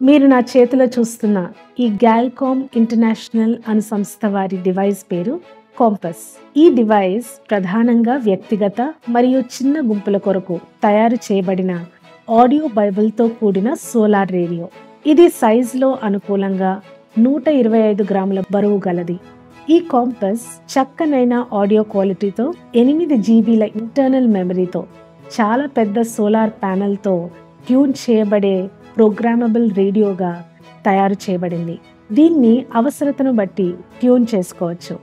మీరు నా చేతిలో చూస్తున్న ఈ గ్యాల్కామ్ ఇంటర్నేషనల్ అను సంస్థ వారి డివైస్ పేరు కాంపస్. ఈ డివైస్ ప్రధానంగా వ్యక్తిగత మరియు చిన్న గుంపుల కొరకు తయారు చేయబడిన ఆడియో బైబిల్తో కూడిన సోలార్ రేడియో. ఇది సైజులో అనుకూలంగా 125 గ్రాముల బరువు గలది. ఈ కాంపస్ చక్కనైన ఆడియో క్వాలిటీతో 8 జీబీల ఇంటర్నల్ మెమరీతో చాలా పెద్ద సోలార్ ప్యానెల్తో ట్యూన్ చేయబడే ప్రోగ్రామబుల్ రేడియోగా తయారు చేయబడింది. దీన్ని అవసరతను బట్టి ట్యూన్ చేసుకోవచ్చు.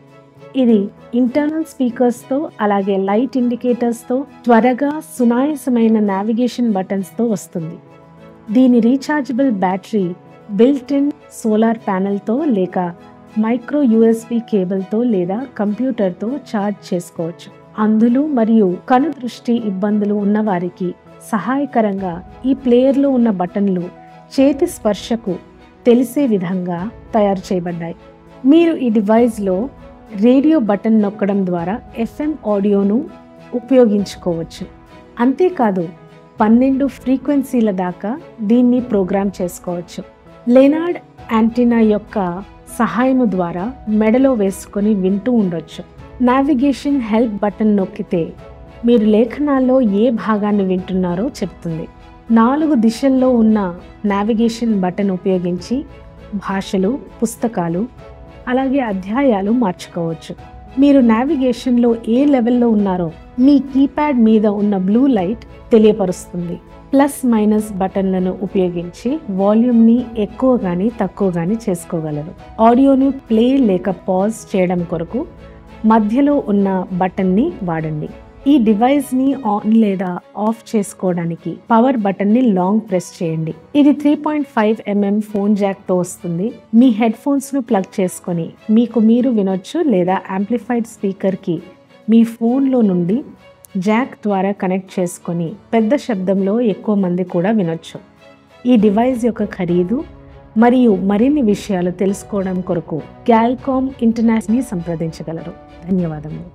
ఇది ఇంటర్నల్ స్పీకర్స్తో అలాగే లైట్ ఇండికేటర్స్తో త్వరగా సునాయాసమైన నావిగేషన్ బటన్స్తో వస్తుంది. దీని rechargeable battery built in solar ప్యానెల్తో లేక మైక్రో యూఎస్బి కేబుల్తో లేదా కంప్యూటర్తో ఛార్జ్ చేసుకోవచ్చు. అంధులు మరియు కనుదృష్టి ఇబ్బందులు ఉన్నవారికి సహాయకరంగా ఈ ప్లేయర్లో ఉన్న బటన్లు చేతి స్పర్శకు తెలిసే విధంగా తయారు చేయబడ్డాయి. మీరు ఈ డివైస్లో రేడియో బటన్ నొక్కడం ద్వారా FM ఆడియోను ఉపయోగించుకోవచ్చు. అంతేకాదు 12 ఫ్రీక్వెన్సీల దాకా దీన్ని ప్రోగ్రామ్ చేసుకోవచ్చు. లెనార్డ్ యాంటీనా యొక్క సహాయము ద్వారా మెడలో వేసుకొని వింటూ ఉండొచ్చు. నావిగేషన్ హెల్ప్ బటన్ నొక్కితే మీరు లేఖనాల్లో ఏ భాగాన్ని వింటున్నారో చెప్తుంది. 4 దిశల్లో ఉన్న నావిగేషన్ బటన్ ఉపయోగించి భాషలు, పుస్తకాలు అలాగే అధ్యాయాలు మార్చుకోవచ్చు. మీరు నావిగేషన్లో ఏ లెవెల్లో ఉన్నారో మీ కీప్యాడ్ మీద ఉన్న బ్లూ లైట్ తెలియపరుస్తుంది. ప్లస్ మైనస్ బటన్లను ఉపయోగించి వాల్యూమ్ని ఎక్కువ కానీ తక్కువ కానీ చేసుకోగలరు. ఆడియోను ప్లే లేక పాజ్ చేయడం కొరకు మధ్యలో ఉన్న బటన్ని వాడండి. ఈ డివైస్ని ఆన్ లేదా ఆఫ్ చేసుకోవడానికి పవర్ బటన్ని లాంగ్ ప్రెస్ చేయండి. ఇది 3.5 mm ఫోన్ జాక్తో వస్తుంది. మీ హెడ్ ఫోన్స్ను ప్లగ్ చేసుకొని మీకు మీరు వినొచ్చు లేదా యాంప్లిఫైడ్ స్పీకర్కి మీ ఫోన్లో నుండి జాక్ ద్వారా కనెక్ట్ చేసుకొని పెద్ద శబ్దంలో ఎక్కువ మంది కూడా వినొచ్చు. ఈ డివైస్ యొక్క ఖరీదు మరియు మరిన్ని విషయాలు తెలుసుకోవడం కొరకు గ్యాల్కామ్ ఇంటర్నేషనల్ని సంప్రదించగలరు. ధన్యవాదములు.